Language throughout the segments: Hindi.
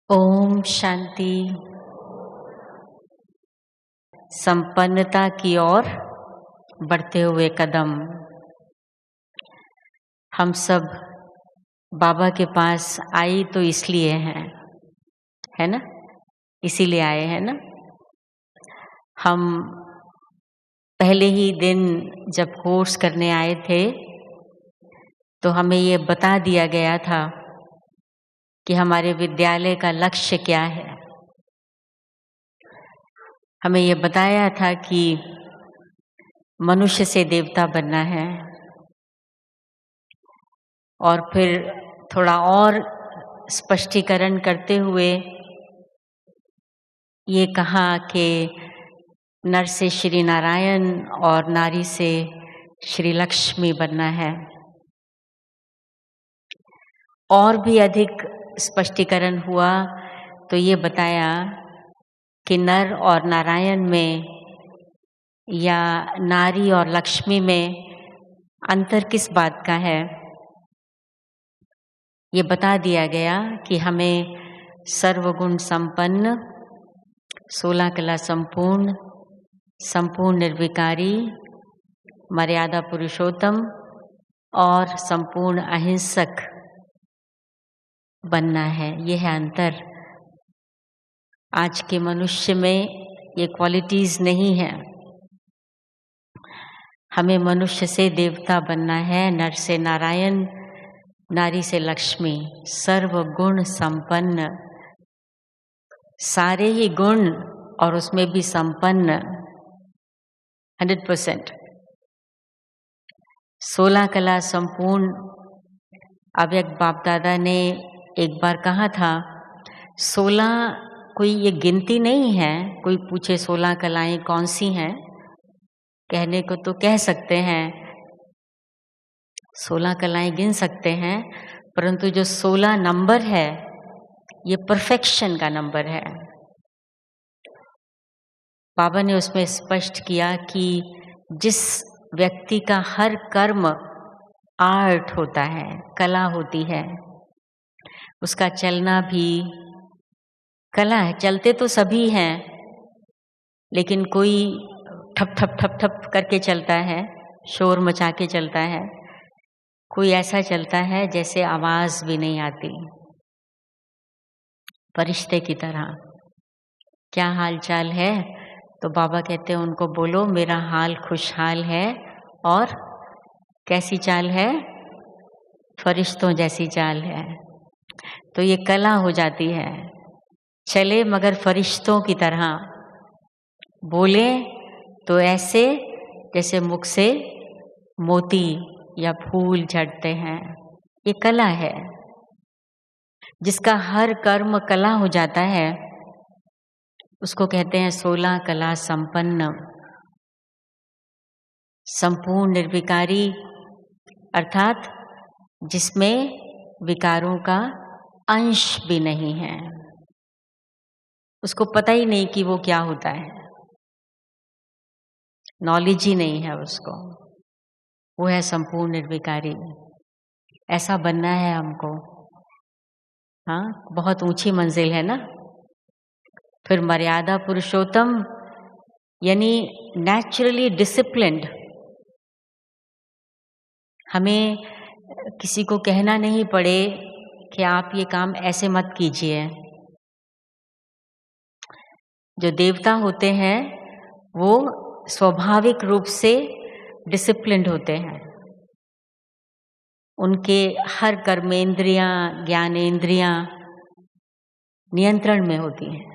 ओम शांति। संपन्नता की ओर बढ़ते हुए कदम। हम सब बाबा के पास आई तो इसलिए हैं, है ना? इसीलिए आए हैं ना? हम पहले ही दिन जब कोर्स करने आए थे तो हमें ये बता दिया गया था कि हमारे विद्यालय का लक्ष्य क्या है। हमें ये बताया था कि मनुष्य से देवता बनना है, और फिर थोड़ा और स्पष्टीकरण करते हुए ये कहा कि नर से श्री नारायण और नारी से श्री लक्ष्मी बनना है। और भी अधिक स्पष्टीकरण हुआ तो ये बताया कि नर और नारायण में या नारी और लक्ष्मी में अंतर किस बात का है। ये बता दिया गया कि हमें सर्वगुण संपन्न, 16 कला संपूर्ण, संपूर्ण निर्विकारी, मर्यादा पुरुषोत्तम और संपूर्ण अहिंसक बनना है। ये है अंतर। आज के मनुष्य में ये क्वालिटीज नहीं है। हमें मनुष्य से देवता बनना है, नर से नारायण, नारी से लक्ष्मी, सर्वगुण संपन्न, सारे ही गुण और उसमें भी संपन्न 100%। 16 कला संपूर्ण। अव्यक्त बाप दादा ने एक बार कहा था, 16 कोई ये गिनती नहीं है। कोई पूछे 16 कलाएं कौन सी हैं, कहने को तो कह सकते हैं, 16 कलाएं गिन सकते हैं, परंतु जो 16 नंबर है ये परफेक्शन का नंबर है। बाबा ने उसमें स्पष्ट किया कि जिस व्यक्ति का हर कर्म आर्ट होता है, कला होती है, उसका चलना भी कला है। चलते तो सभी हैं, लेकिन कोई ठप ठप ठप ठप करके चलता है, शोर मचा के चलता है। कोई ऐसा चलता है जैसे आवाज भी नहीं आती, फरिश्ते की तरह। क्या हाल चाल है? तो बाबा कहते हैं उनको बोलो मेरा हाल खुशहाल है। और कैसी चाल है? फरिश्तों जैसी चाल है। तो ये कला हो जाती है। चले मगर फरिश्तों की तरह, बोले तो ऐसे जैसे मुख से मोती या फूल झड़ते हैं। ये कला है। जिसका हर कर्म कला हो जाता है उसको कहते हैं 16 कला संपन्न, संपूर्ण निर्विकारी, अर्थात जिसमें विकारों का अंश भी नहीं है। उसको पता ही नहीं कि वो क्या होता है, नॉलेज ही नहीं है उसको। वो है संपूर्ण निर्विकारी। ऐसा बनना है हमको। हाँ, बहुत ऊंची मंजिल है ना। फिर मर्यादा पुरुषोत्तम, यानी नेचुरली डिसिप्लिन्ड। हमें किसी को कहना नहीं पड़े कि आप ये काम ऐसे मत कीजिए। जो देवता होते हैं वो स्वाभाविक रूप से डिसिप्लिन्ड होते हैं। उनके हर कर्मेंद्रियां, ज्ञानेंद्रियां नियंत्रण में होती हैं।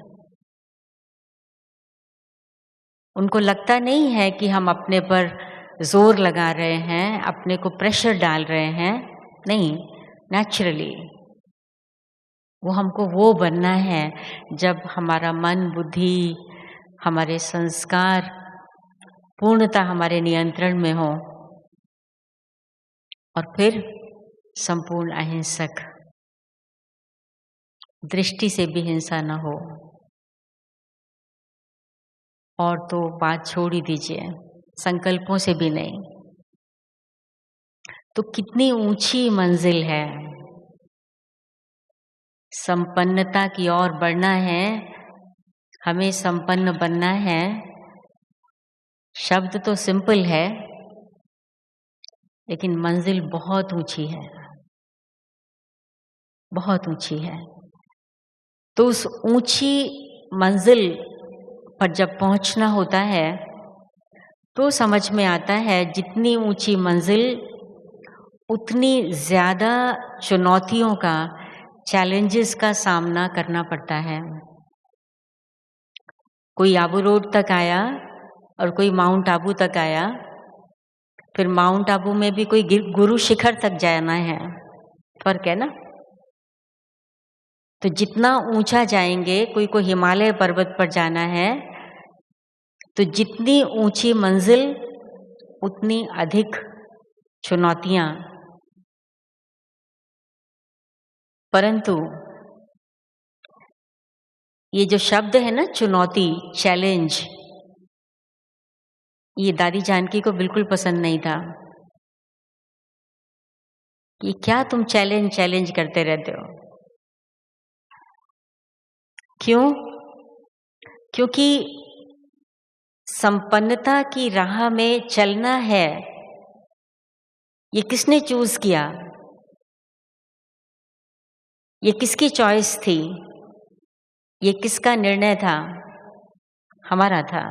उनको लगता नहीं है कि हम अपने पर जोर लगा रहे हैं, अपने को प्रेशर डाल रहे हैं। नहीं, नेचुरली वो हमको वो बनना है जब हमारा मन, बुद्धि, हमारे संस्कार पूर्णतः हमारे नियंत्रण में हो। और फिर संपूर्ण अहिंसक, दृष्टि से भी हिंसा न हो। और तो बात छोड़ ही दीजिए, संकल्पों से भी नहीं। तो कितनी ऊंची मंजिल है। संपन्नता की ओर बढ़ना है, हमें संपन्न बनना है। शब्द तो सिंपल है, लेकिन मंजिल बहुत ऊंची है, बहुत ऊंची है। तो उस ऊंची मंजिल पर जब पहुंचना होता है तो समझ में आता है जितनी ऊंची मंजिल उतनी ज़्यादा चुनौतियों का, चैलेंजेस का सामना करना पड़ता है। कोई आबू रोड तक आया और कोई माउंट आबू तक आया, फिर माउंट आबू में भी कोई गुरु शिखर तक जाना है, फर्क है ना। तो जितना ऊंचा जाएंगे, कोई को हिमालय पर्वत पर जाना है, तो जितनी ऊंची मंजिल उतनी अधिक चुनौतियां। परंतु ये जो शब्द है ना, चुनौती, चैलेंज, ये दादी जानकी को बिल्कुल पसंद नहीं था कि क्या तुम चैलेंज करते रहते हो। क्यों? क्योंकि संपन्नता की राह में चलना है, ये किसने चूज किया? ये किसकी चॉइस थी? ये किसका निर्णय था? हमारा था।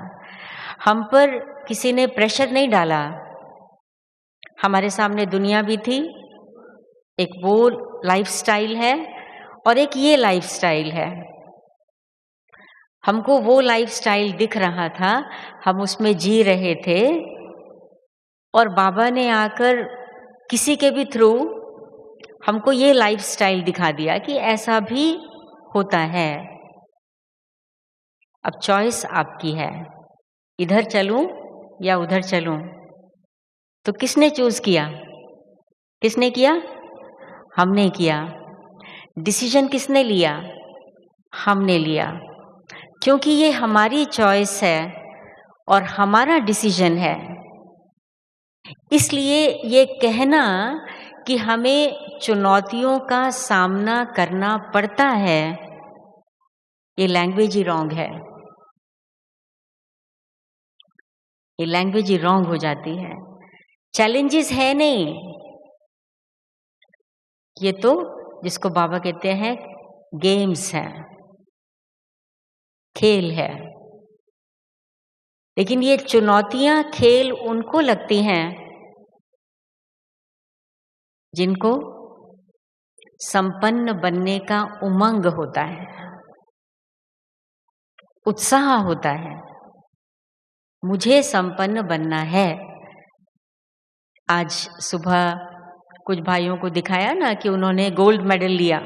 हम पर किसी ने प्रेशर नहीं डाला। हमारे सामने दुनिया भी थी, एक वो लाइफस्टाइल है और एक ये लाइफस्टाइल है। हमको वो लाइफस्टाइल दिख रहा था, हम उसमें जी रहे थे, और बाबा ने आकर किसी के भी थ्रू हमको ये लाइफस्टाइल दिखा दिया कि ऐसा भी होता है। अब चॉइस आपकी है, इधर चलूं या उधर चलूं। तो किसने चूज किया? किसने किया? हमने किया। डिसीजन किसने लिया? हमने लिया। क्योंकि ये हमारी चॉइस है और हमारा डिसीजन है, इसलिए ये कहना कि हमें चुनौतियों का सामना करना पड़ता है, ये लैंग्वेज ही रॉन्ग है। ये लैंग्वेज ही रॉन्ग हो जाती है। चैलेंजेस है नहीं, ये तो जिसको बाबा कहते हैं गेम्स हैं, खेल है। लेकिन ये चुनौतियां खेल उनको लगती हैं जिनको संपन्न बनने का उमंग होता है, उत्साह होता है। मुझे संपन्न बनना है। आज सुबह कुछ भाइयों को दिखाया ना कि उन्होंने गोल्ड मेडल लिया,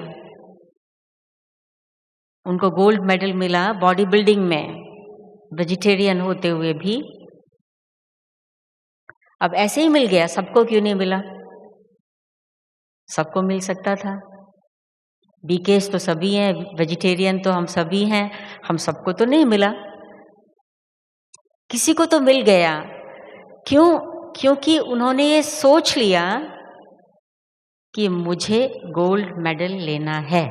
उनको गोल्ड मेडल मिला बॉडी बिल्डिंग में, वेजिटेरियन होते हुए भी। अब ऐसे ही मिल गया, सबको क्यों नहीं मिला? सबको मिल सकता था। बीकेस तो सभी हैं, वेजिटेरियन तो हम सभी हैं, हम सबको तो नहीं मिला, किसी को तो मिल गया। क्यों? क्योंकि उन्होंने ये सोच लिया कि मुझे गोल्ड मेडल लेना है,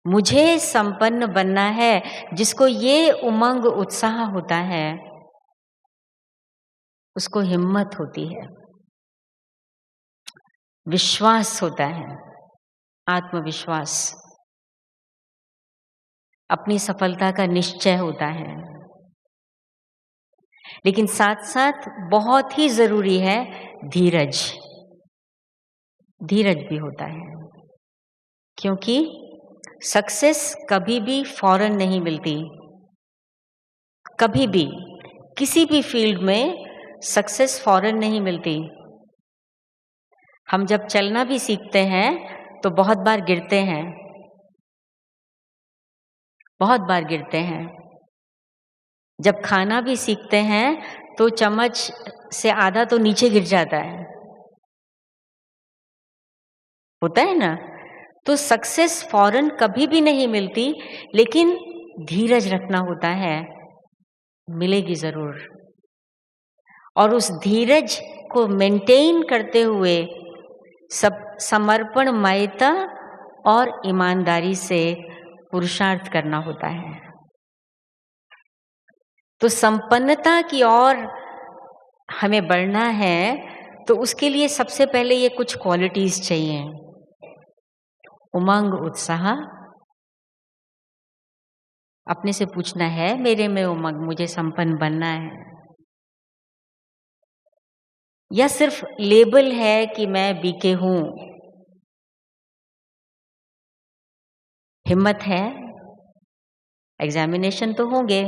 मुझे संपन्न बनना है। जिसको ये उमंग, उत्साह होता है, उसको हिम्मत होती है, विश्वास होता है, आत्मविश्वास, अपनी सफलता का निश्चय होता है। लेकिन साथ साथ बहुत ही जरूरी है धीरज। धीरज भी होता है, क्योंकि सक्सेस कभी भी फौरन नहीं मिलती। कभी भी किसी भी फील्ड में सक्सेस फौरन नहीं मिलती। हम जब चलना भी सीखते हैं तो बहुत बार गिरते हैं, बहुत बार गिरते हैं। जब खाना भी सीखते हैं तो चम्मच से आधा तो नीचे गिर जाता है, होता है ना। तो सक्सेस फौरन कभी भी नहीं मिलती, लेकिन धीरज रखना होता है, मिलेगी जरूर। और उस धीरज को मेंटेन करते हुए समर्पणमयता और ईमानदारी से पुरुषार्थ करना होता है। तो संपन्नता की ओर हमें बढ़ना है तो उसके लिए सबसे पहले ये कुछ क्वालिटीज चाहिए। उमंग, उत्साह। अपने से पूछना है, मेरे में उमंग, मुझे संपन्न बनना है, या सिर्फ लेबल है कि मैं बीके हूं? हिम्मत है, एग्जामिनेशन तो होंगे,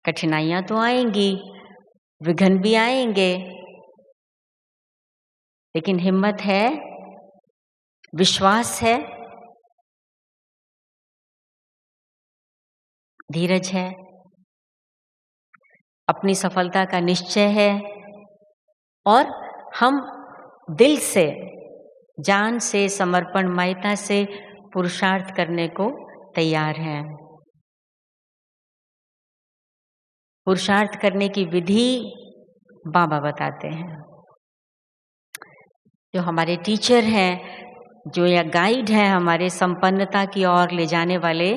कठिनाइयां तो आएंगी, विघ्न भी आएंगे, लेकिन हिम्मत है, विश्वास है, धीरज है, अपनी सफलता का निश्चय है, और हम दिल से, जान से, समर्पणमयता से पुरुषार्थ करने को तैयार हैं। पुरुषार्थ करने की विधि बाबा बताते हैं। जो हमारे टीचर हैं, जो या गाइड हैं हमारे संपन्नता की ओर ले जाने वाले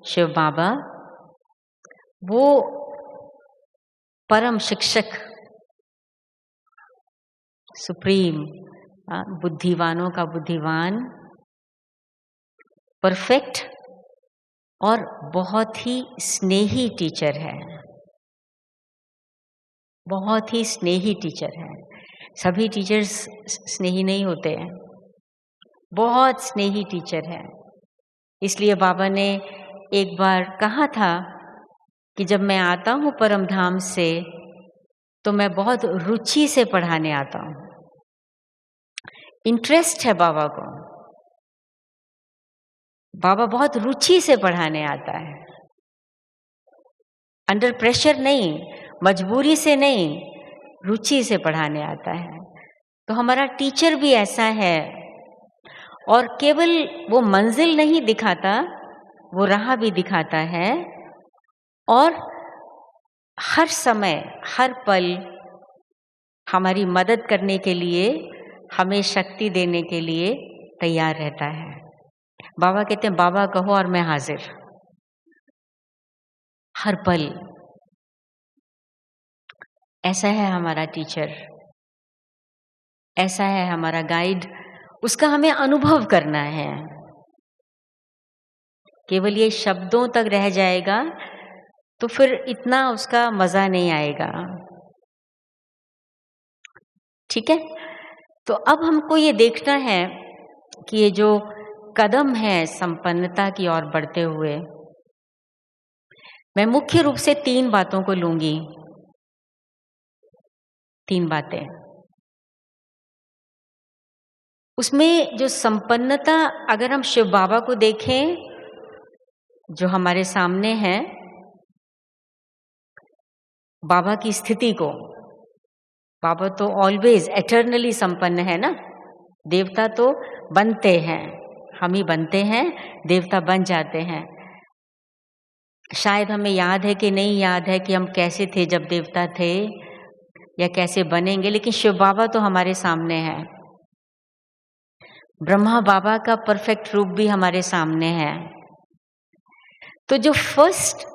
शिव बाबा, वो परम शिक्षक, सुप्रीम, बुद्धिवानों का बुद्धिवान, परफेक्ट और बहुत ही स्नेही टीचर है। बहुत ही स्नेही टीचर है। सभी टीचर्स स्नेही नहीं होते हैं, बहुत स्नेही टीचर है। इसलिए बाबा ने एक बार कहा था कि जब मैं आता हूँ परम धाम से तो मैं बहुत रुचि से पढ़ाने आता हूँ। इंटरेस्ट है बाबा को, बाबा बहुत रुचि से पढ़ाने आता है, अंडर प्रेशर नहीं, मजबूरी से नहीं, रुचि से पढ़ाने आता है। तो हमारा टीचर भी ऐसा है, और केवल वो मंजिल नहीं दिखाता, वो राह भी दिखाता है, और हर समय, हर पल हमारी मदद करने के लिए, हमें शक्ति देने के लिए तैयार रहता है। बाबा कहते हैं, बाबा कहो और मैं हाजिर, हर पल। ऐसा है हमारा टीचर, ऐसा है हमारा गाइड, उसका हमें अनुभव करना है। केवल ये शब्दों तक रह जाएगा तो फिर इतना उसका मजा नहीं आएगा। ठीक है, तो अब हमको ये देखना है कि ये जो कदम है संपन्नता की ओर बढ़ते हुए, मैं मुख्य रूप से 3 बातों को लूंगी। 3 बातें। उसमें जो संपन्नता, अगर हम शिव बाबा को देखें जो हमारे सामने है, बाबा की स्थिति को, बाबा तो ऑलवेज एटर्नली संपन्न है ना। देवता तो बनते हैं, हम ही बनते हैं, देवता बन जाते हैं। शायद हमें याद है कि नहीं याद है कि हम कैसे थे जब देवता थे या कैसे बनेंगे, लेकिन शिव बाबा तो हमारे सामने है। ब्रह्मा बाबा का परफेक्ट रूप भी हमारे सामने है। तो जो फर्स्ट,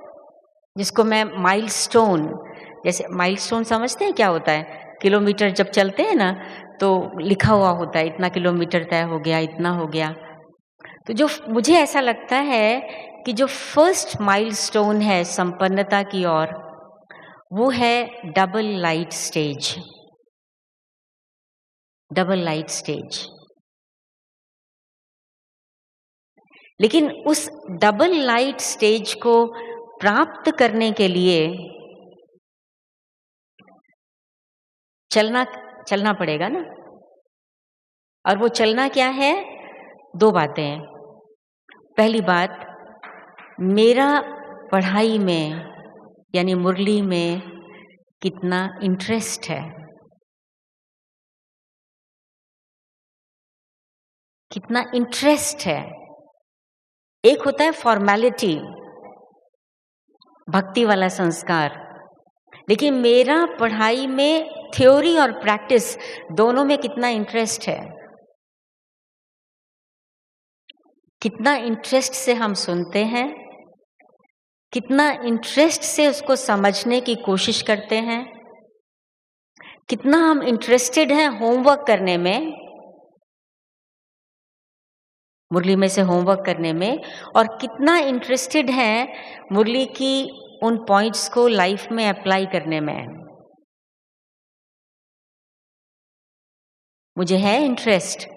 जिसको मैं माइलस्टोन, जैसे माइलस्टोन समझते हैं क्या होता है? किलोमीटर जब चलते हैं ना तो लिखा हुआ होता है, इतना किलोमीटर तय हो गया, इतना हो गया। तो जो मुझे ऐसा लगता है कि जो फर्स्ट माइलस्टोन है संपन्नता की ओर, वो है double light stage. Double light stage. लेकिन उस डबल लाइट स्टेज को प्राप्त करने के लिए चलना पड़ेगा ना। और वो चलना क्या है? 2 बातें। पहली बात, मेरा पढ़ाई में यानी मुरली में कितना इंटरेस्ट है, कितना इंटरेस्ट है। एक होता है फॉर्मेलिटी, भक्ति वाला संस्कार, लेकिन मेरा पढ़ाई में थ्योरी और प्रैक्टिस दोनों में कितना इंटरेस्ट है, कितना इंटरेस्ट से हम सुनते हैं, कितना इंटरेस्ट से उसको समझने की कोशिश करते हैं, कितना हम इंटरेस्टेड हैं होमवर्क करने में, मुरली में से होमवर्क करने में, और कितना इंटरेस्टेड हैं मुरली की उन पॉइंट्स को लाइफ में अप्लाई करने में। मुझे है इंटरेस्ट,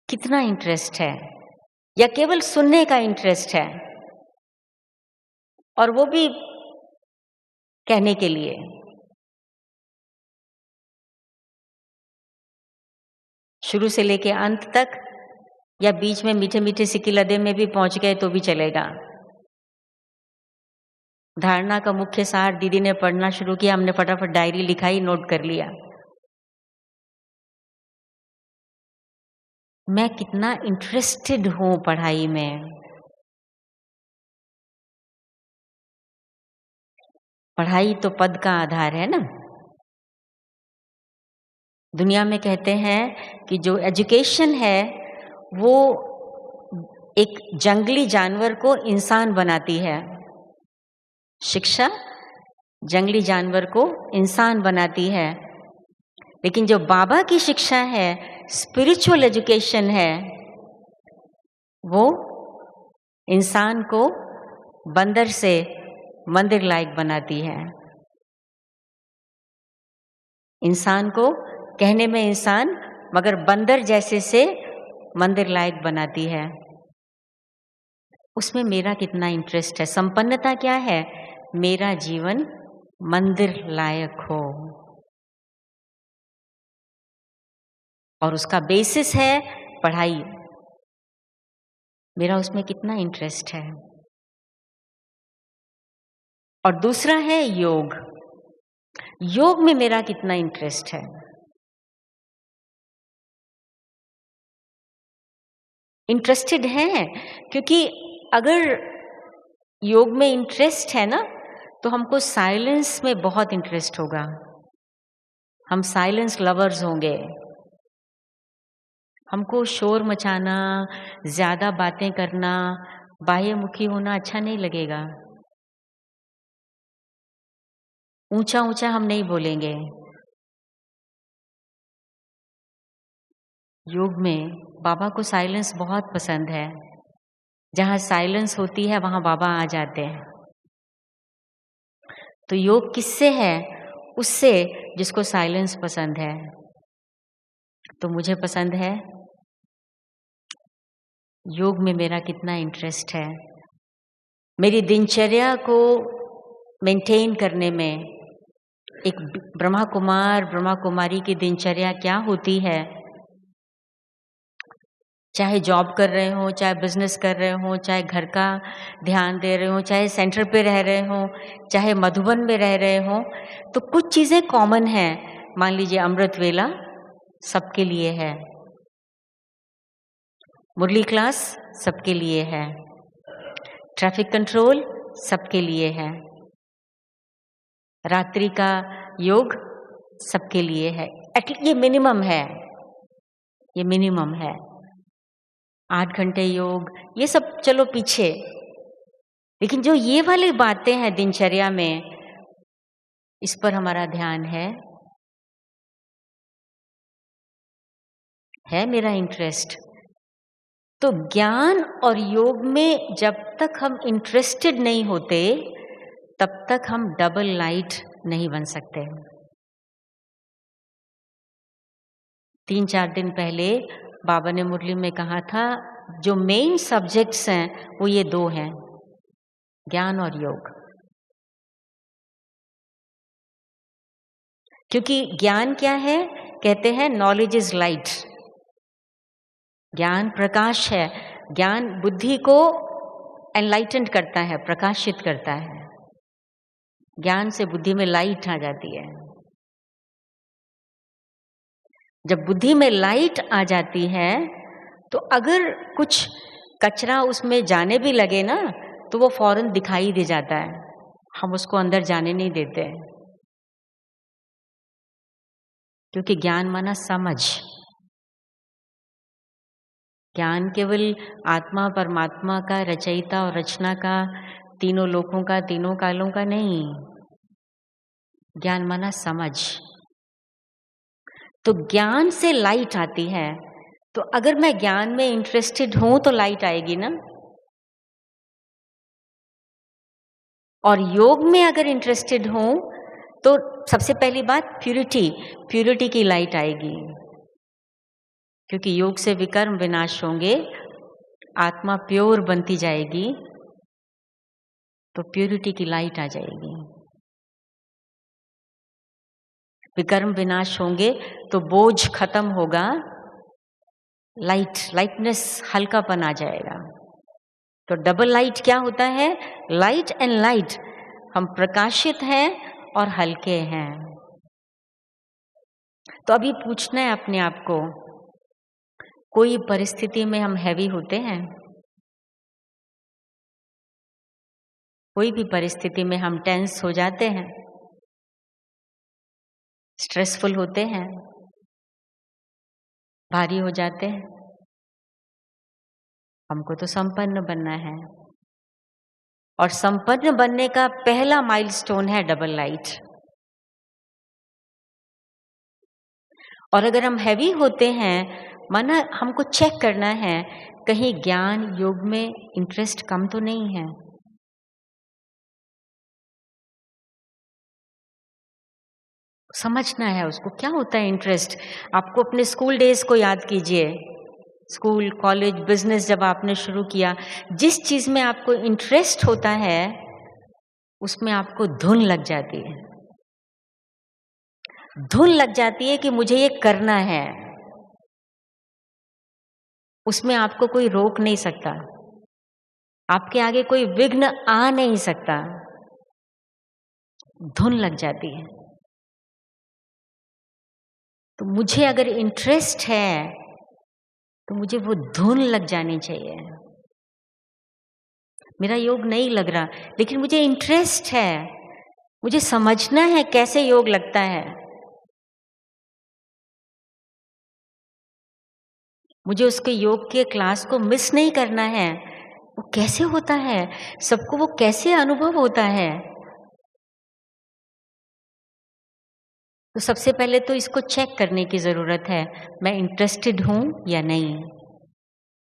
कितना इंटरेस्ट है, या केवल सुनने का इंटरेस्ट है, और वो भी कहने के लिए। शुरू से लेके अंत तक, या बीच में मीठे मीठे सिकिलदे में भी पहुंच गए तो भी चलेगा। धारणा का मुख्य सार दीदी ने पढ़ना शुरू किया, हमने फटाफट डायरी लिखाई, नोट कर लिया। मैं कितना इंटरेस्टेड हूं पढ़ाई में। पढ़ाई तो पद का आधार है ना। दुनिया में कहते हैं कि जो एजुकेशन है वो एक जंगली जानवर को इंसान बनाती है। शिक्षा जंगली जानवर को इंसान बनाती है, लेकिन जो बाबा की शिक्षा है, स्पिरिचुअल एजुकेशन है, वो इंसान को बंदर से मंदिर लायक बनाती है। इंसान को कहने में इंसान, मगर बंदर जैसे से मंदिर लायक बनाती है। उसमें मेरा कितना इंटरेस्ट है। संपन्नता क्या है? मेरा जीवन मंदिर लायक हो, और उसका बेसिस है पढ़ाई। मेरा उसमें कितना इंटरेस्ट है। और दूसरा है योग। योग में मेरा कितना इंटरेस्ट है। इंटरेस्टेड है, क्योंकि अगर योग में इंटरेस्ट है ना, तो हमको साइलेंस में बहुत इंटरेस्ट होगा। हम साइलेंस लवर्स होंगे। हमको शोर मचाना, ज्यादा बातें करना, बाह्यमुखी होना अच्छा नहीं लगेगा। ऊंचा ऊंचा हम नहीं बोलेंगे। योग में बाबा को साइलेंस बहुत पसंद है। जहाँ साइलेंस होती है वहाँ बाबा आ जाते हैं। तो योग किससे है? उससे जिसको साइलेंस पसंद है। तो मुझे पसंद है। योग में मेरा कितना इंटरेस्ट है। मेरी दिनचर्या को मेंटेन करने में, एक ब्रह्मा कुमार ब्रह्मा कुमारी की दिनचर्या क्या होती है, चाहे जॉब कर रहे हो, चाहे बिजनेस कर रहे हो, चाहे घर का ध्यान दे रहे हो, चाहे सेंटर पे रह रहे हो, चाहे मधुबन में रह रहे हो, तो कुछ चीजें कॉमन हैं। मान लीजिए अमृत वेला सबके लिए है, मुरली क्लास सबके लिए है, ट्रैफिक कंट्रोल सबके लिए है, रात्रि का योग सबके लिए है। ये मिनिमम है, ये मिनिमम है। 8 घंटे योग, ये सब चलो पीछे, लेकिन जो ये वाली बातें हैं दिनचर्या में, इस पर हमारा ध्यान है मेरा इंटरेस्ट। तो ज्ञान और योग में जब तक हम इंटरेस्टेड नहीं होते, तब तक हम डबल लाइट नहीं बन सकते। 3-4 दिन पहले बाबा ने मुरली में कहा था, जो मेन सब्जेक्ट्स हैं वो ये 2 हैं, ज्ञान और योग। क्योंकि ज्ञान क्या है? कहते हैं नॉलेज इज लाइट। ज्ञान प्रकाश है। ज्ञान बुद्धि को एनलाइटेंड करता है, प्रकाशित करता है। ज्ञान से बुद्धि में लाइट आ जाती है। जब बुद्धि में लाइट आ जाती है, तो अगर कुछ कचरा उसमें जाने भी लगे ना, तो वो फौरन दिखाई दे जाता है। हम उसको अंदर जाने नहीं देते। क्योंकि ज्ञान माना समझ। ज्ञान केवल आत्मा परमात्मा का, रचयिता और रचना का, तीनों लोकों का, तीनों कालों का नहीं। ज्ञान माना समझ। तो ज्ञान से लाइट आती है। तो अगर मैं ज्ञान में इंटरेस्टेड हूं तो लाइट आएगी ना। और योग में अगर इंटरेस्टेड हूं तो सबसे पहली बात प्यूरिटी की लाइट आएगी। क्योंकि योग से विकर्म विनाश होंगे, आत्मा प्योर बनती जाएगी, तो प्यूरिटी की लाइट आ जाएगी। विकर्म विनाश होंगे तो बोझ खत्म होगा, लाइटनेस, हल्कापन आ जाएगा। तो डबल लाइट क्या होता है? Light and light. हम प्रकाशित हैं और हल्के हैं। तो अभी पूछना है अपने आप को, कोई परिस्थिति में हम हैवी होते हैं? कोई भी परिस्थिति में हम टेंस हो जाते हैं, स्ट्रेसफुल होते हैं, भारी हो जाते हैं? हमको तो संपन्न बनना है, और संपन्न बनने का पहला माइलस्टोन है डबल लाइट। और अगर हम हैवी होते हैं, माना हमको चेक करना है कहीं ज्ञान योग में इंटरेस्ट कम तो नहीं है। समझना है उसको क्या होता है इंटरेस्ट। आपको अपने स्कूल डेज को याद कीजिए, स्कूल, कॉलेज, बिजनेस जब आपने शुरू किया, जिस चीज में आपको इंटरेस्ट होता है उसमें आपको धुन लग जाती है। धुन लग जाती है कि मुझे ये करना है। उसमें आपको कोई रोक नहीं सकता, आपके आगे कोई विघ्न आ नहीं सकता। धुन लग जाती है। तो मुझे अगर इंटरेस्ट है तो मुझे वो धुन लग जानी चाहिए। मेरा योग नहीं लग रहा, लेकिन मुझे इंटरेस्ट है, मुझे समझना है कैसे योग लगता है। मुझे उसके योग के क्लास को मिस नहीं करना है। वो कैसे होता है, सबको वो कैसे अनुभव होता है। तो सबसे पहले तो इसको चेक करने की जरूरत है, मैं इंटरेस्टेड हूं या नहीं।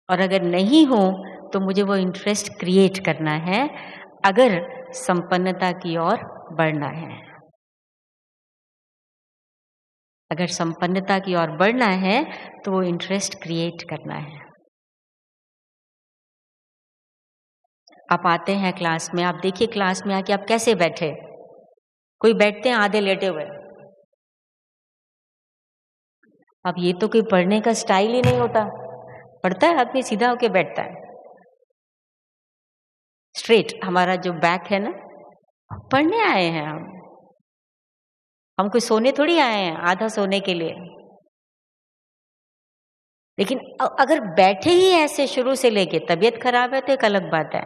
और अगर नहीं हूं तो मुझे वो इंटरेस्ट क्रिएट करना है, अगर संपन्नता की ओर बढ़ना है। अगर संपन्नता की ओर बढ़ना है तो वो इंटरेस्ट क्रिएट करना है। आप आते हैं क्लास में, आप देखिए क्लास में आके आप कैसे बैठे। कोई बैठते हैं आधे लेटे हुए। अब ये तो कोई पढ़ने का स्टाइल ही नहीं होता। पढ़ता है आदमी सीधा होके बैठता है, स्ट्रेट। हमारा जो बैक है ना, पढ़ने आए हैं हम कोई सोने थोड़ी आए हैं आधा सोने के लिए। लेकिन अगर बैठे ही ऐसे शुरू से लेके, तबीयत खराब है तो एक अलग बात है।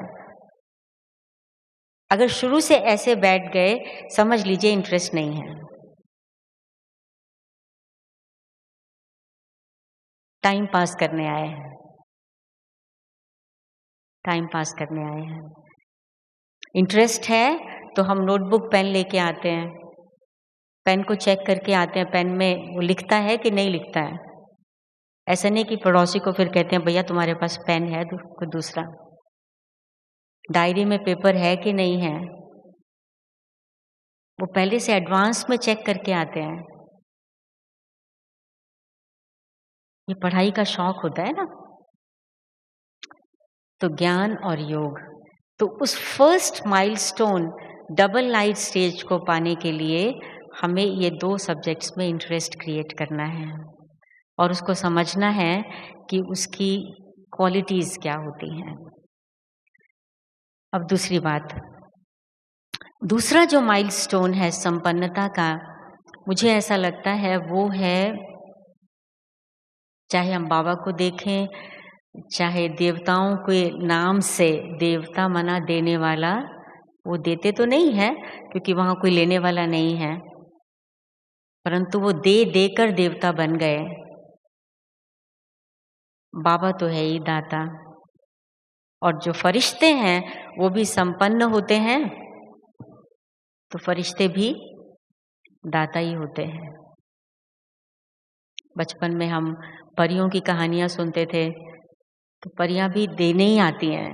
अगर शुरू से ऐसे बैठ गए, समझ लीजिए इंटरेस्ट नहीं है। टाइम पास करने आए हैं, टाइम पास करने आए हैं। इंटरेस्ट है तो हम नोटबुक पेन लेके आते हैं, पेन को चेक करके आते हैं, पेन में वो लिखता है कि नहीं लिखता है। ऐसा नहीं कि पड़ोसी को फिर कहते हैं भैया तुम्हारे पास पेन है कोई दूसरा। डायरी में पेपर है कि नहीं है, वो पहले से एडवांस में चेक करके आते हैं। ये पढ़ाई का शौक होता है ना। तो ज्ञान और योग, तो उस first milestone double light stage को पाने के लिए हमें ये 2 सब्जेक्ट्स में इंटरेस्ट क्रिएट करना है, और उसको समझना है कि उसकी क्वालिटीज क्या होती हैं। अब दूसरी बात, दूसरा जो माइलस्टोन है संपन्नता का, मुझे ऐसा लगता है वो है, चाहे हम बाबा को देखें, चाहे देवताओं के नाम से, देवता मना देने वाला, वो देते तो नहीं है क्योंकि वहां कोई लेने वाला नहीं है। परंतु वो दे देकर देवता बन गए। बाबा तो है ही दाता। और जो फरिश्ते हैं वो भी संपन्न होते हैं, तो फरिश्ते भी दाता ही होते हैं। बचपन में हम परियों की कहानियां सुनते थे, तो परियां भी देने ही आती हैं,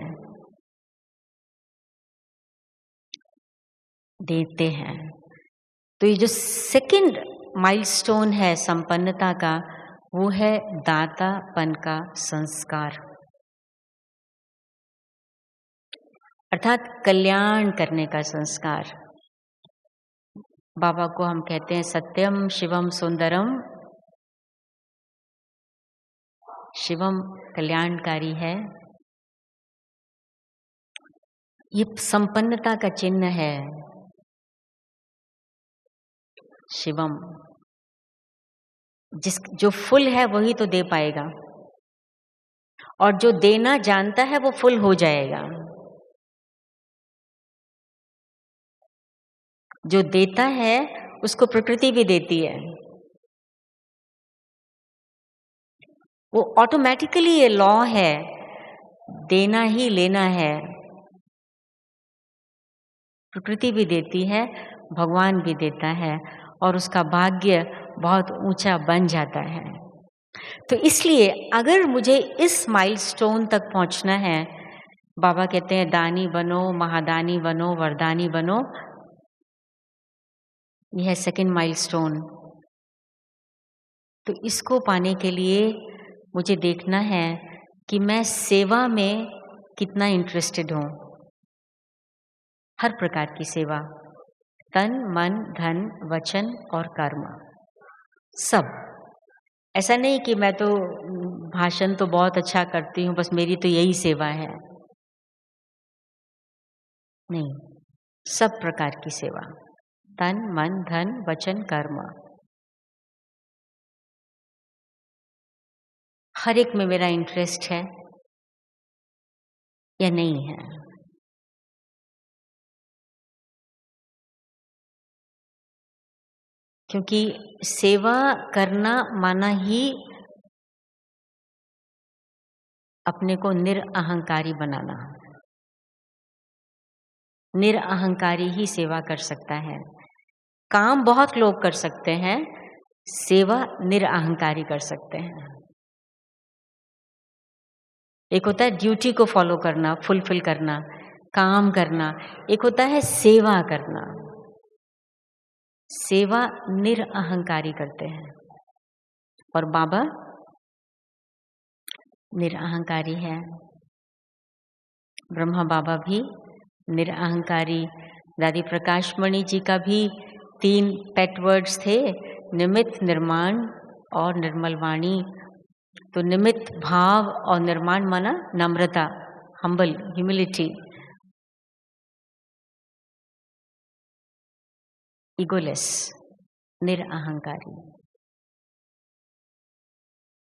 देते हैं। तो ये जो सेकंड माइलस्टोन है संपन्नता का, वो है दातापन का संस्कार, अर्थात कल्याण करने का संस्कार। बाबा को हम कहते हैं सत्यम शिवम सुंदरम। शिवम कल्याणकारी है, ये संपन्नता का चिन्ह है। शिवम, जो फुल है वही तो दे पाएगा, और जो देना जानता है वो फुल हो जाएगा। जो देता है उसको प्रकृति भी देती है, वो ऑटोमेटिकली ये लॉ है, देना ही लेना है। प्रकृति भी देती है, भगवान भी देता है, और उसका भाग्य बहुत ऊंचा बन जाता है। तो इसलिए अगर मुझे इस माइलस्टोन तक पहुंचना है, बाबा कहते हैं दानी बनो, महादानी बनो, वरदानी बनो, यह है सेकंड माइलस्टोन। तो इसको पाने के लिए मुझे देखना है कि मैं सेवा में कितना इंटरेस्टेड हूं। हर प्रकार की सेवा, तन मन धन वचन और कर्म, सब। ऐसा नहीं कि मैं तो भाषण तो बहुत अच्छा करती हूँ, बस मेरी तो यही सेवा है। नहीं, सब प्रकार की सेवा, तन मन धन वचन कर्म, हर एक में मेरा इंटरेस्ट है या नहीं है। क्योंकि सेवा करना माना ही अपने को निरअहंकारी बनाना। निरअहंकारी ही सेवा कर सकता है। काम बहुत लोग कर सकते हैं, सेवा निरअहंकारी कर सकते हैं। एक होता है ड्यूटी को फॉलो करना, फुलफिल करना, काम करना, एक होता है सेवा करना। सेवा निरअहंकारी करते हैं, और बाबा निरअहंकारी है। ब्रह्मा बाबा भी निरअहंकारी। दादी प्रकाश मणि जी का भी 3 पेट वर्ड्स थे, निमित्त, निर्माण और निर्मल वाणी। तो निमित्त भाव और निर्माण माना नम्रता, हम्बल, ह्यूमिलिटी, ईगोलेस, निरअहंकारी।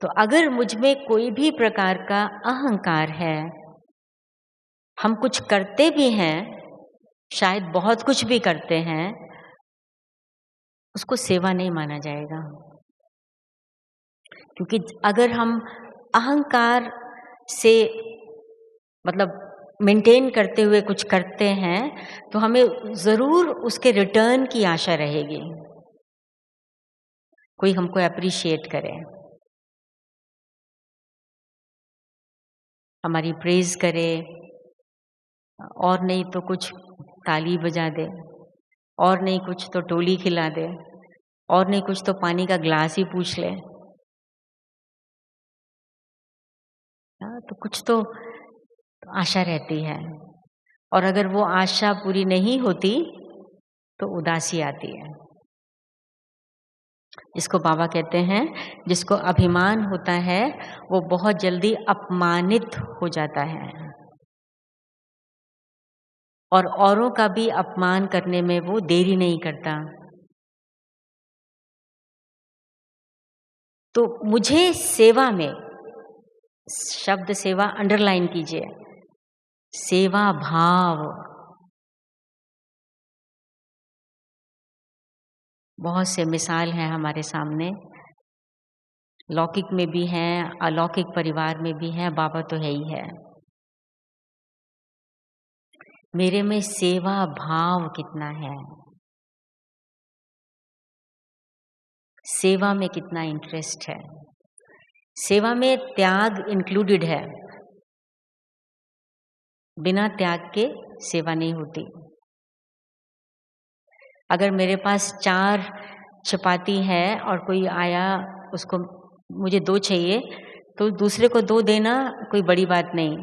तो अगर मुझ में कोई भी प्रकार का अहंकार है, हम कुछ करते भी हैं, शायद बहुत कुछ भी करते हैं, उसको सेवा नहीं माना जाएगा। क्योंकि अगर हम अहंकार से मतलब मेंटेन करते हुए कुछ करते हैं, तो हमें जरूर उसके रिटर्न की आशा रहेगी, कोई हमको अप्रिशिएट करे, हमारी प्रेज करे, और नहीं तो कुछ ताली बजा दे, और नहीं कुछ तो टोली खिला दे, और नहीं कुछ तो पानी का ग्लास ही पूछ ले। तो कुछ तो आशा रहती है, और अगर वो आशा पूरी नहीं होती तो उदासी आती है। जिसको बाबा कहते हैं, जिसको अभिमान होता है वो बहुत जल्दी अपमानित हो जाता है, और औरों का भी अपमान करने में वो देरी नहीं करता। तो मुझे सेवा में, शब्द सेवा अंडरलाइन कीजिए, सेवा भाव, बहुत से मिसाल हैं हमारे सामने, लौकिक में भी हैं, अलौकिक परिवार में भी हैं, बाबा तो है ही है। मेरे में सेवा भाव कितना है, सेवा में कितना इंटरेस्ट है। सेवा में त्याग इंक्लूडेड है, बिना त्याग के सेवा नहीं होती। अगर मेरे पास 4 चपाती है और कोई आया, उसको मुझे 2 चाहिए, तो दूसरे को 2 देना कोई बड़ी बात नहीं।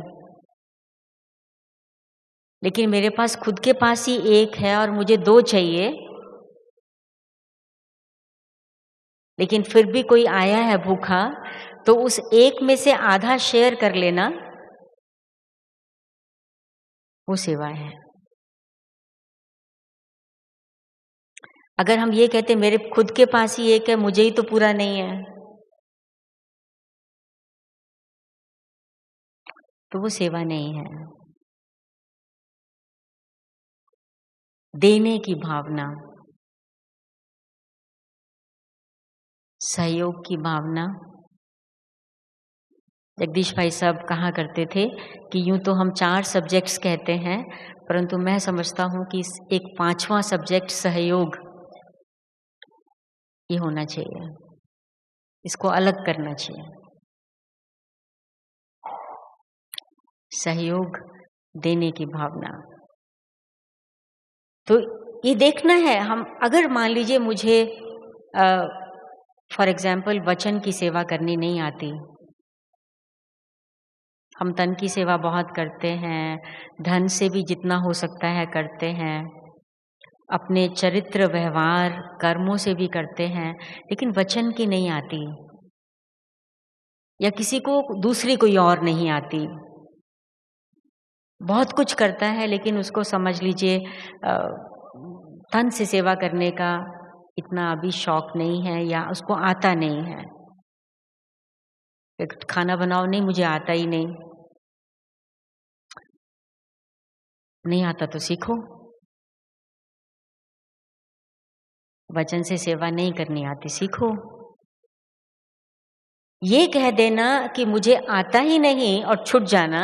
लेकिन मेरे पास खुद के पास ही 1 है और मुझे 2 चाहिए, लेकिन फिर भी कोई आया है भूखा, तो उस 1 में से आधा शेयर कर लेना, वो सेवा है। अगर हम ये कहते मेरे खुद के पास ही 1 है, मुझे ही तो पूरा नहीं है, तो वो सेवा नहीं है। देने की भावना, सहयोग की भावना। जगदीश भाई साहब कहा करते थे कि यूं तो हम 4 सब्जेक्ट्स कहते हैं, परंतु मैं समझता हूं कि एक 5वां सब्जेक्ट सहयोग ये होना चाहिए, इसको अलग करना चाहिए। सहयोग, देने की भावना। तो ये देखना है, हम अगर मान लीजिए मुझे फॉर एग्जाम्पल वचन की सेवा करनी नहीं आती, हम तन की सेवा बहुत करते हैं, धन से भी जितना हो सकता है करते हैं, अपने चरित्र व्यवहार कर्मों से भी करते हैं, लेकिन वचन की नहीं आती, या किसी को दूसरी कोई और नहीं आती। बहुत कुछ करता है लेकिन उसको समझ लीजिए तन से सेवा करने का इतना अभी शौक नहीं है या उसको आता नहीं है। खाना बनाओ, नहीं मुझे आता ही नहीं आता तो सीखो। वचन से सेवा नहीं करनी आती, सीखो। ये कह देना कि मुझे आता ही नहीं और छूट जाना,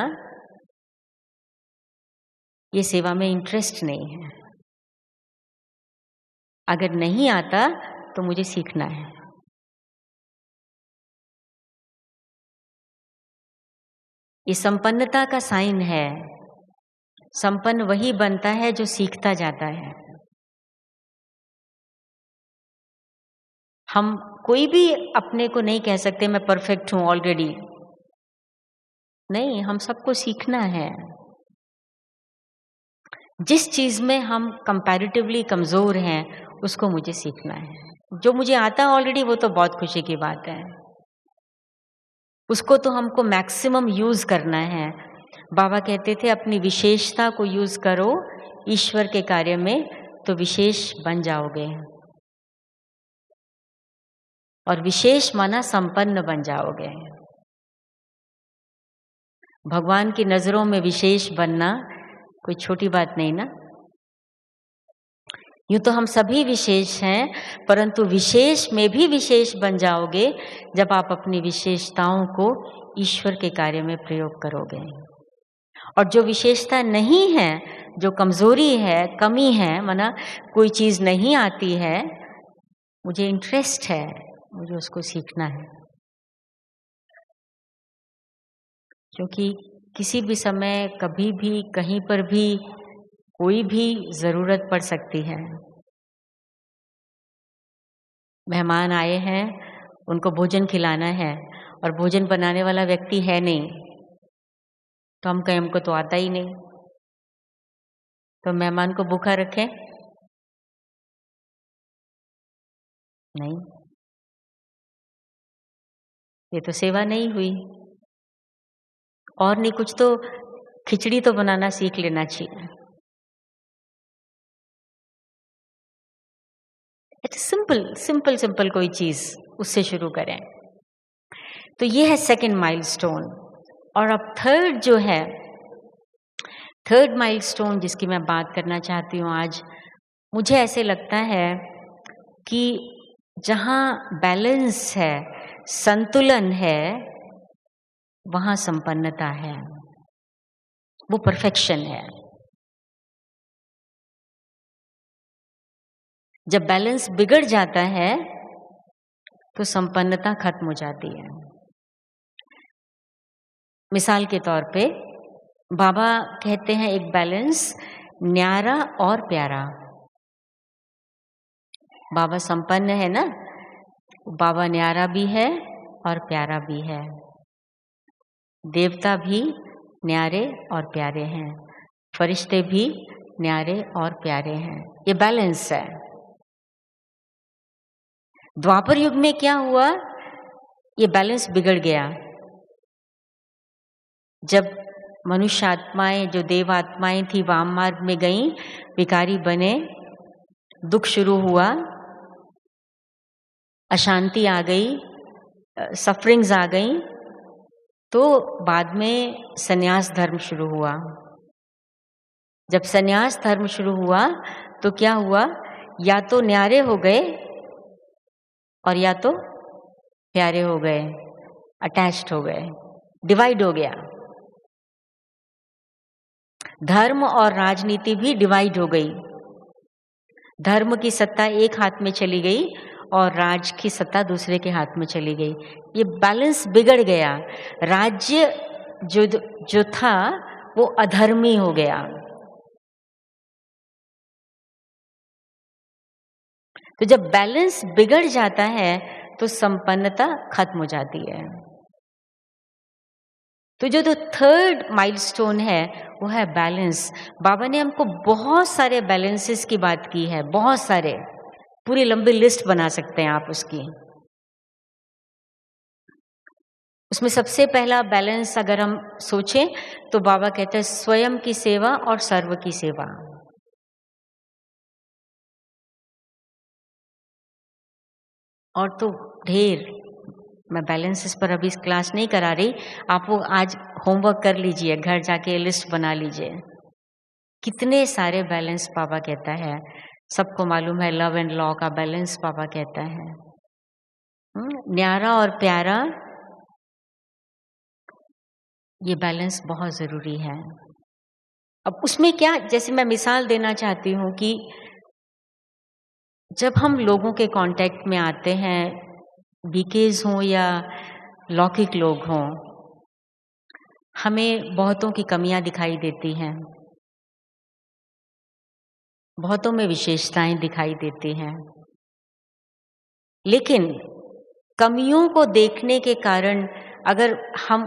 ये सेवा में इंटरेस्ट नहीं है। अगर नहीं आता तो मुझे सीखना है। ये संपन्नता का साइन है। संपन्न वही बनता है जो सीखता जाता है। हम कोई भी अपने को नहीं कह सकते मैं परफेक्ट हूं ऑलरेडी, नहीं, हम सबको सीखना है। जिस चीज में हम कंपैरेटिवली कमजोर हैं उसको मुझे सीखना है। जो मुझे आता ऑलरेडी वो तो बहुत खुशी की बात है, उसको तो हमको मैक्सिमम यूज करना है। बाबा कहते थे अपनी विशेषता को यूज करो ईश्वर के कार्य में, तो विशेष बन जाओगे, और विशेष माना संपन्न बन जाओगे। भगवान की नजरों में विशेष बनना कोई छोटी बात नहीं ना। यूं तो हम सभी विशेष हैं, परंतु विशेष में भी विशेष बन जाओगे जब आप अपनी विशेषताओं को ईश्वर के कार्य में प्रयोग करोगे। और जो विशेषता नहीं है, जो कमजोरी है, कमी है, माना कोई चीज नहीं आती है, मुझे इंटरेस्ट है, मुझे उसको सीखना है। क्योंकि किसी भी समय, कभी भी, कहीं पर भी कोई भी जरूरत पड़ सकती है। मेहमान आए हैं, उनको भोजन खिलाना है और भोजन बनाने वाला व्यक्ति है नहीं, तो हम कहें हमको तो आता ही नहीं, तो मेहमान को भूखा रखें? नहीं, ये तो सेवा नहीं हुई। और नहीं कुछ तो खिचड़ी तो बनाना सीख लेना चाहिए। सिंपल कोई चीज उससे शुरू करें। तो ये है सेकंड माइलस्टोन। और अब थर्ड जो है, थर्ड माइलस्टोन जिसकी मैं बात करना चाहती हूँ आज, मुझे ऐसे लगता है कि जहाँ बैलेंस है, संतुलन है, वहाँ संपन्नता है, वो परफेक्शन है। जब बैलेंस बिगड़ जाता है तो संपन्नता खत्म हो जाती है। मिसाल के तौर पे बाबा कहते हैं एक बैलेंस, न्यारा और प्यारा। बाबा संपन्न है ना, बाबा न्यारा भी है और प्यारा भी है। देवता भी न्यारे और प्यारे हैं, फरिश्ते भी न्यारे और प्यारे हैं। ये बैलेंस है। द्वापर युग में क्या हुआ? ये बैलेंस बिगड़ गया। जब मनुष्य आत्माएं, जो देव आत्माएं थी, वाम मार्ग में गईं, विकारी बने, दुख शुरू हुआ, अशांति आ गई, सफरिंग्स आ गई, तो बाद में संन्यास धर्म शुरू हुआ। जब संन्यास धर्म शुरू हुआ तो क्या हुआ? या तो न्यारे हो गए और या तो प्यारे हो गए, अटैच्ड हो गए, डिवाइड हो गया। धर्म और राजनीति भी डिवाइड हो गई। धर्म की सत्ता एक हाथ में चली गई और राज की सत्ता दूसरे के हाथ में चली गई। ये बैलेंस बिगड़ गया। राज्य जो था वो अधर्मी हो गया। तो जब बैलेंस बिगड़ जाता है तो संपन्नता खत्म हो जाती है। तो जो थर्ड माइलस्टोन है वो है बैलेंस। बाबा ने हमको बहुत सारे बैलेंसेस की बात की है, बहुत सारे, पूरी लंबी लिस्ट बना सकते हैं आप उसकी। उसमें सबसे पहला बैलेंस अगर हम सोचें तो बाबा कहते हैं स्वयं की सेवा और सर्व की सेवा। और तो ढेर, मैं बैलेंसेस पर अभी क्लास नहीं करा रही, आप वो आज होमवर्क कर लीजिए, घर जाके लिस्ट बना लीजिए। कितने सारे बैलेंस बाबा कहता है। सबको मालूम है लव एंड लॉ का बैलेंस बाबा कहता है। न्यारा और प्यारा, ये बैलेंस बहुत जरूरी है। अब उसमें क्या, जैसे मैं मिसाल देना चाहती हूँ कि जब हम लोगों के कांटेक्ट में आते हैं, बीकेज हों या लौकिक लोग हों, हमें बहुतों की कमियां दिखाई देती हैं, बहुतों में विशेषताएं दिखाई देती हैं। लेकिन कमियों को देखने के कारण अगर हम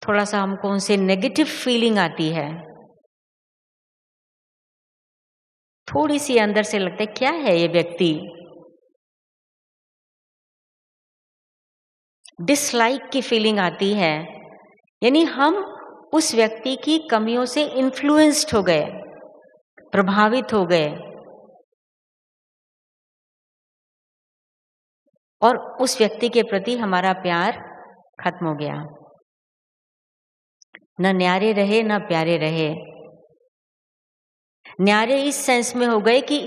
थोड़ा सा, हमको उनसे नेगेटिव फीलिंग आती है, थोड़ी सी अंदर से लगता है क्या है ये व्यक्ति, डिसलाइक की फीलिंग आती है, यानी हम उस व्यक्ति की कमियों से इन्फ्लुएंस्ड हो गए, प्रभावित हो गए, और उस व्यक्ति के प्रति हमारा प्यार खत्म हो गया। न न्यारे रहे न प्यारे रहे। न्यारे इस सेंस में हो गए कि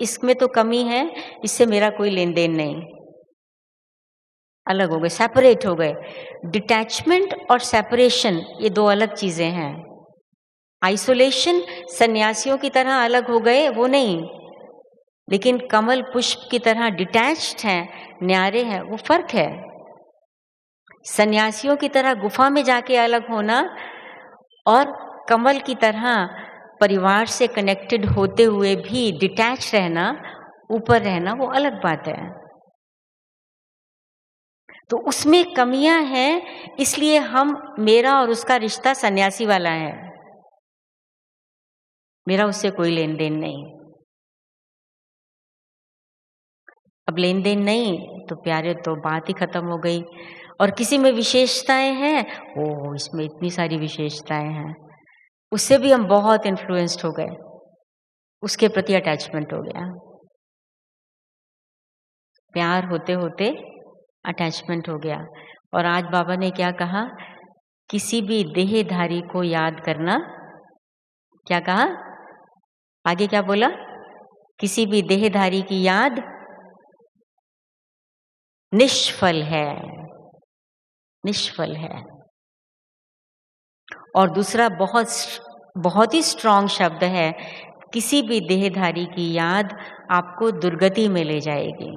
इसमें तो कमी है, इससे मेरा कोई लेन देन नहीं, अलग हो गए, सेपरेट हो गए। डिटैचमेंट और सेपरेशन ये दो अलग चीजें हैं। आइसोलेशन सन्यासियों की तरह अलग हो गए वो नहीं, लेकिन कमल पुष्प की तरह डिटैच्ड हैं, न्यारे हैं, वो फर्क है। सन्यासियों की तरह गुफा में जाके अलग होना और कमल की तरह परिवार से कनेक्टेड होते हुए भी डिटैच रहना, ऊपर रहना, वो अलग बात है। तो उसमें कमियां हैं, इसलिए मेरा और उसका रिश्ता सन्यासी वाला है, मेरा उससे कोई लेन देन नहीं। अब लेन देन नहीं तो प्यारे तो बात ही खत्म हो गई। और किसी में विशेषताएं हैं, ओह इसमें इतनी सारी विशेषताएं हैं, उससे भी हम बहुत इन्फ्लुएंस्ड हो गए, उसके प्रति अटैचमेंट हो गया। प्यार होते होते अटैचमेंट हो गया। और आज बाबा ने क्या कहा? किसी भी देहधारी को याद करना, क्या कहा? आगे क्या बोला? किसी भी देहधारी की याद निष्फल है, निष्फल है। और दूसरा बहुत ही स्ट्रॉन्ग शब्द है, किसी भी देहधारी की याद आपको दुर्गति में ले जाएगी।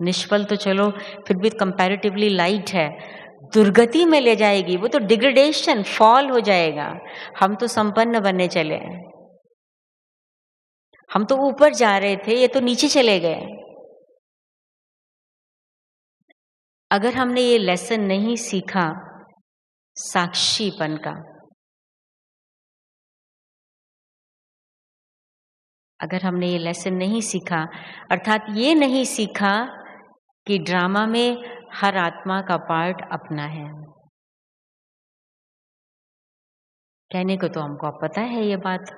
निष्फल तो चलो फिर भी कंपैरेटिवली लाइट है, दुर्गति में ले जाएगी, वो तो डिग्रेडेशन, फॉल हो जाएगा। हम तो संपन्न बनने चले हैं, हम तो ऊपर जा रहे थे, ये तो नीचे चले गए। अगर हमने ये लेसन नहीं सीखा साक्षीपन का, अगर हमने ये लेसन नहीं सीखा, अर्थात ये नहीं सीखा कि ड्रामा में हर आत्मा का पार्ट अपना है। कहने को तो हमको अब पता है ये बात,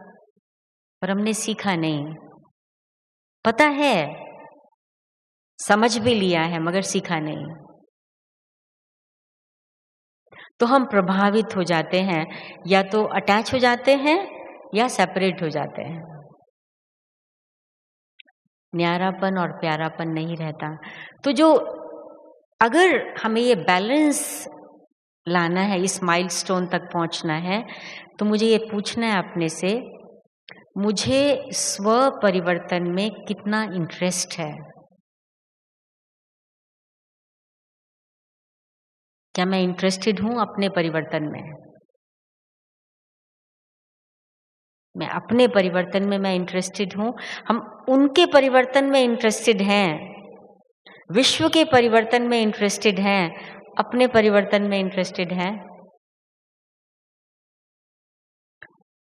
पर हमने सीखा नहीं। पता है, समझ भी लिया है, मगर सीखा नहीं। तो हम प्रभावित हो जाते हैं, या तो अटैच हो जाते हैं या सेपरेट हो जाते हैं। न्यारापन और प्यारापन नहीं रहता। तो जो अगर हमें ये बैलेंस लाना है, इस माइलस्टोन तक पहुंचना है, तो मुझे ये पूछना है अपने से, मुझे स्व परिवर्तन में कितना इंटरेस्ट है? क्या मैं इंटरेस्टेड हूं अपने परिवर्तन में? मैं अपने परिवर्तन में मैं इंटरेस्टेड हूं? हम उनके परिवर्तन में इंटरेस्टेड हैं, विश्व के परिवर्तन में इंटरेस्टेड हैं, अपने परिवर्तन में इंटरेस्टेड हैं?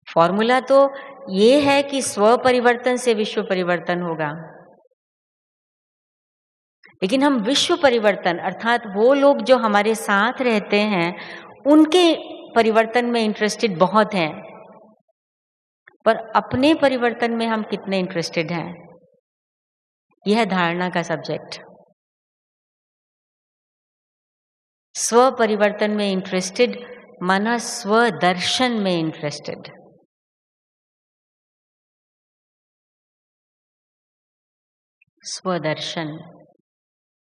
फॉर्मूला तो ये है कि स्व परिवर्तन से विश्व परिवर्तन होगा, लेकिन हम विश्व परिवर्तन अर्थात वो लोग जो हमारे साथ रहते हैं उनके परिवर्तन में इंटरेस्टेड बहुत हैं, पर अपने परिवर्तन में हम कितने इंटरेस्टेड हैं, यह है धारणा का सब्जेक्ट। स्व परिवर्तन में इंटरेस्टेड माना स्व दर्शन में इंटरेस्टेड। स्वदर्शन,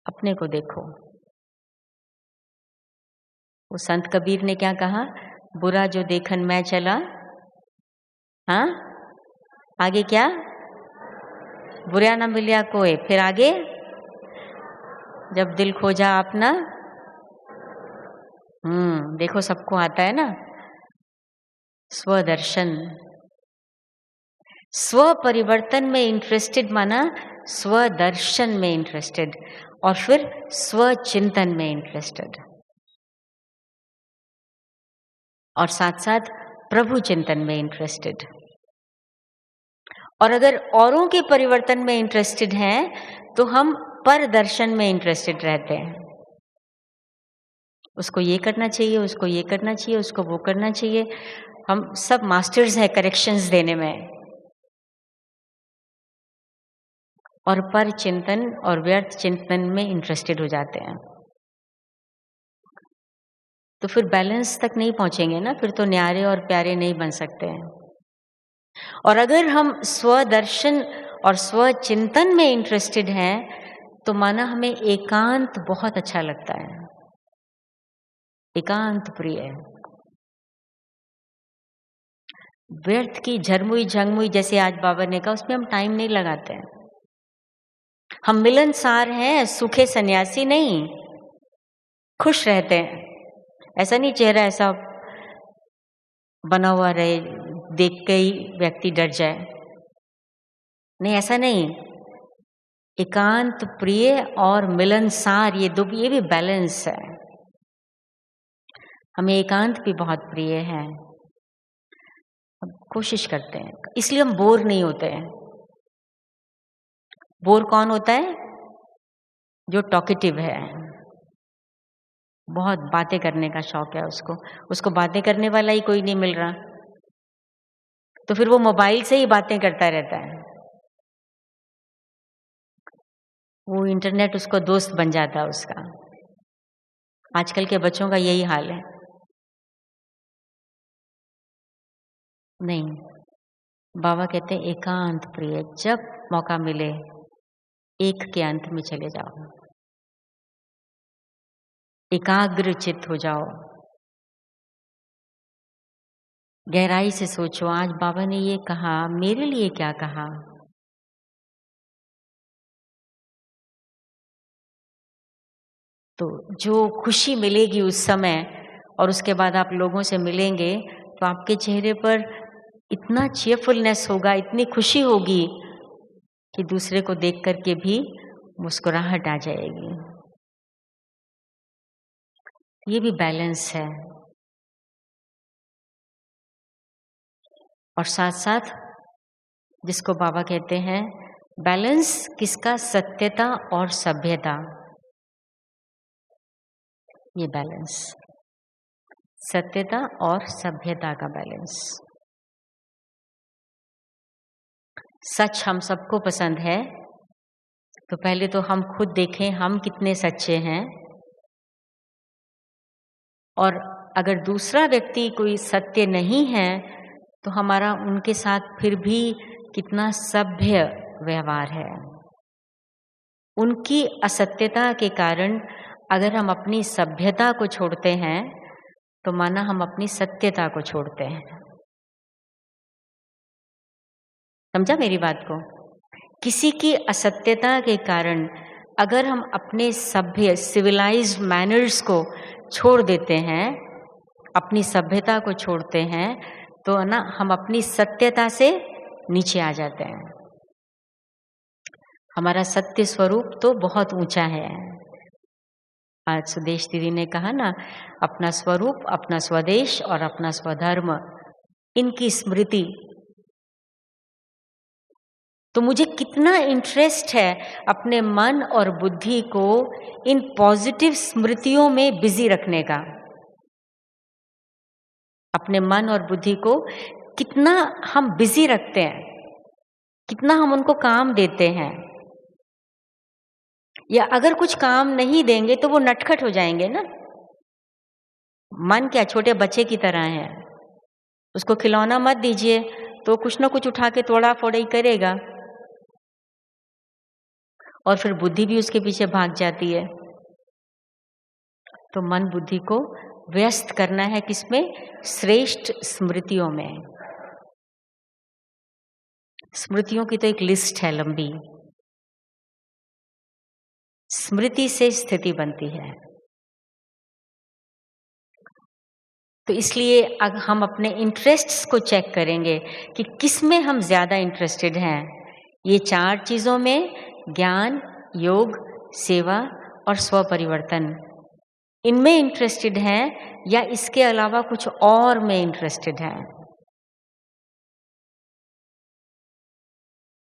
अपने को देखो। वो संत कबीर ने क्या कहा, बुरा जो देखन मैं चला, हाँ आगे क्या, बुरा ना मिलिया कोई, फिर आगे जब दिल खोजा अपना, देखो सबको आता है ना। स्वदर्शन, स्व परिवर्तन में इंटरेस्टेड माना स्वदर्शन में इंटरेस्टेड, और फिर स्व चिंतन में इंटरेस्टेड, और साथ साथ प्रभु चिंतन में इंटरेस्टेड। और अगर औरों के परिवर्तन में इंटरेस्टेड हैं तो हम पर दर्शन में इंटरेस्टेड रहते हैं। उसको ये करना चाहिए, उसको ये करना चाहिए, उसको वो करना चाहिए। हम सब मास्टर्स हैं करेक्शंस देने में, और पर चिंतन और व्यर्थ चिंतन में इंटरेस्टेड हो जाते हैं। तो फिर बैलेंस तक नहीं पहुंचेंगे ना, फिर तो न्यारे और प्यारे नहीं बन सकते हैं। और अगर हम स्वदर्शन और स्वचिंतन में इंटरेस्टेड हैं तो माना हमें एकांत बहुत अच्छा लगता है, एकांत प्रिय है। व्यर्थ की झरमुई झंगमुई जैसे आज बाबा ने कहा, उसमें हम टाइम नहीं लगाते हैं। हम मिलनसार हैं, सूखे सन्यासी नहीं, खुश रहते हैं। ऐसा नहीं चेहरा ऐसा बना हुआ रहे देख के ही व्यक्ति डर जाए, नहीं ऐसा नहीं। एकांत प्रिय और मिलनसार, ये भी बैलेंस है। हमें एकांत भी बहुत प्रिय है, हम कोशिश करते हैं, इसलिए हम बोर नहीं होते हैं। बोर कौन होता है, जो टॉकेटिव है, बहुत बातें करने का शौक है उसको बातें करने वाला ही कोई नहीं मिल रहा, तो फिर वो मोबाइल से ही बातें करता रहता है। वो इंटरनेट उसको दोस्त बन जाता है उसका। आजकल के बच्चों का यही हाल है। नहीं, बाबा कहते हैं एकांत प्रिय, जब मौका मिले एक के अंत में चले जाओ। एकाग्र चित्त हो जाओ, गहराई से सोचो आज बाबा ने ये कहा, मेरे लिए क्या कहा। तो जो खुशी मिलेगी उस समय और उसके बाद आप लोगों से मिलेंगे तो आपके चेहरे पर इतना चीयरफुलनेस होगा, इतनी खुशी होगी कि दूसरे को देख करके भी मुस्कुराहट आ जाएगी। ये भी बैलेंस है। और साथ साथ जिसको बाबा कहते हैं बैलेंस किसका, सत्यता और सभ्यता। ये बैलेंस, सत्यता और सभ्यता का बैलेंस। सच हम सबको पसंद है, तो पहले तो हम खुद देखें हम कितने सच्चे हैं, और अगर दूसरा व्यक्ति कोई सत्य नहीं है तो हमारा उनके साथ फिर भी कितना सभ्य व्यवहार है। उनकी असत्यता के कारण अगर हम अपनी सभ्यता को छोड़ते हैं तो माना हम अपनी सत्यता को छोड़ते हैं। समझा मेरी बात को? किसी की असत्यता के कारण अगर हम अपने सभ्य सिविलाइज्ड मैनर्स को छोड़ देते हैं, अपनी सभ्यता को छोड़ते हैं, तो ना हम अपनी सत्यता से नीचे आ जाते हैं। हमारा सत्य स्वरूप तो बहुत ऊंचा है। आज सुदेश दीदी ने कहा ना, अपना स्वरूप, अपना स्वदेश और अपना स्वधर्म, इनकी स्मृति। तो मुझे कितना इंटरेस्ट है अपने मन और बुद्धि को इन पॉजिटिव स्मृतियों में बिजी रखने का। अपने मन और बुद्धि को कितना हम बिजी रखते हैं, कितना हम उनको काम देते हैं। या अगर कुछ काम नहीं देंगे तो वो नटखट हो जाएंगे ना। मन क्या छोटे बच्चे की तरह है, उसको खिलौना मत दीजिए तो कुछ ना कुछ उठा के तोड़ा फोड़ा ही करेगा, और फिर बुद्धि भी उसके पीछे भाग जाती है। तो मन बुद्धि को व्यस्त करना है किसमें? श्रेष्ठ स्मृतियों में। स्मृतियों की तो एक लिस्ट है लंबी। स्मृति से स्थिति बनती है। तो इसलिए अब हम अपने इंटरेस्ट्स को चेक करेंगे कि किस में हम ज्यादा इंटरेस्टेड हैं। ये 4 चीजों में, ज्ञान, योग, सेवा और स्वपरिवर्तन, इनमें इंटरेस्टेड हैं या इसके अलावा कुछ और में इंटरेस्टेड हैं।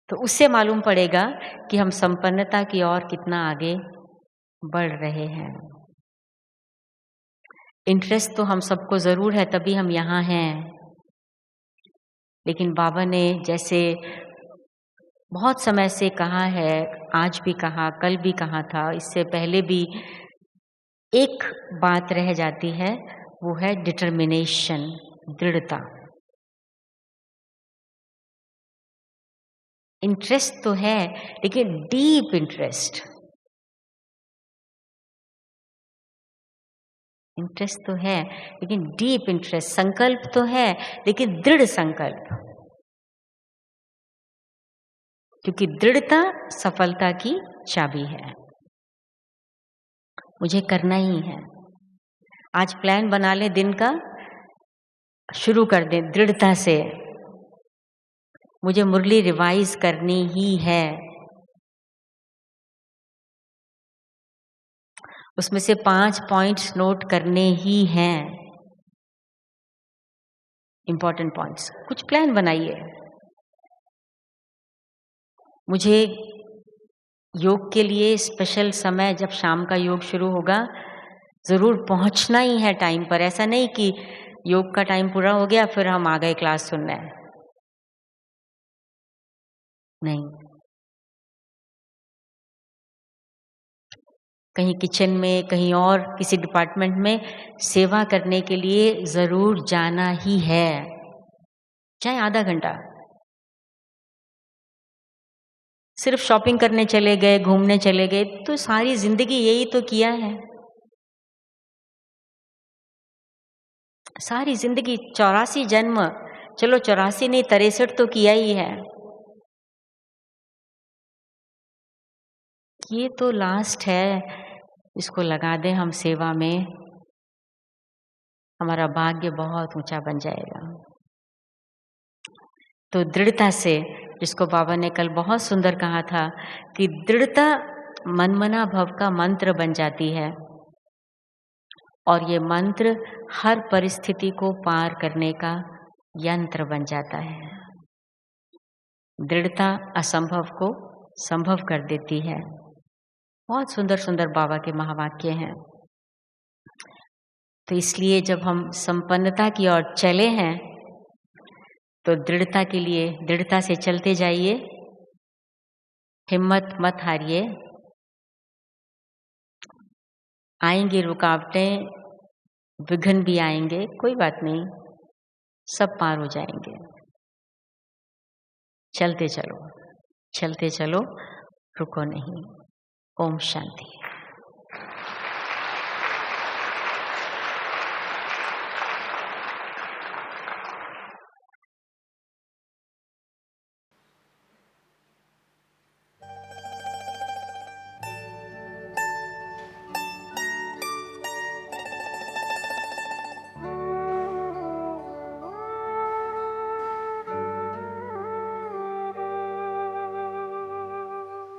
तो उससे मालूम पड़ेगा कि हम संपन्नता की ओर कितना आगे बढ़ रहे हैं। इंटरेस्ट तो हम सबको जरूर है, तभी हम यहाँ हैं। लेकिन बाबा ने जैसे बहुत समय से कहा है, आज भी कहा, कल भी कहा था, इससे पहले भी, एक बात रह जाती है, वो है डिटर्मिनेशन, दृढ़ता। इंटरेस्ट तो है लेकिन डीप इंटरेस्ट। इंटरेस्ट तो है लेकिन डीप इंटरेस्ट। संकल्प तो है लेकिन दृढ़ संकल्प, क्योंकि दृढ़ता सफलता की चाबी है। मुझे करना ही है। आज प्लान बना ले दिन का, शुरू कर दें दृढ़ता से। मुझे मुरली रिवाइज करनी ही है। उसमें से 5 पॉइंट्स नोट करने ही हैं, इंपॉर्टेंट पॉइंट्स। कुछ प्लान बनाइए। मुझे योग के लिए स्पेशल समय, जब शाम का योग शुरू होगा, जरूर पहुंचना ही है टाइम पर। ऐसा नहीं कि योग का टाइम पूरा हो गया फिर हम आ गए क्लास सुनने, नहीं। कहीं किचन में, कहीं और किसी डिपार्टमेंट में सेवा करने के लिए जरूर जाना ही है, चाहे आधा घंटा। सिर्फ शॉपिंग करने चले गए, घूमने चले गए, तो सारी जिंदगी यही तो किया है। सारी जिंदगी 84 जन्म, चलो 84 नहीं 63 तो किया ही है। ये तो लास्ट है, इसको लगा दें हम सेवा में, हमारा भाग्य बहुत ऊंचा बन जाएगा। तो दृढ़ता से, जिसको बाबा ने कल बहुत सुंदर कहा था कि दृढ़ता मनमना भव का मंत्र बन जाती है, और ये मंत्र हर परिस्थिति को पार करने का यंत्र बन जाता है। दृढ़ता असंभव को संभव कर देती है। बहुत सुंदर सुंदर बाबा के महावाक्य हैं। तो इसलिए जब हम संपन्नता की ओर चले हैं, तो दृढ़ता के लिए दृढ़ता से चलते जाइए, हिम्मत मत हारिए। आएंगी रुकावटें, विघ्न भी आएंगे, कोई बात नहीं, सब पार हो जाएंगे। चलते चलो, चलते चलो, रुको नहीं। ओम शांति।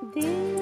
दिल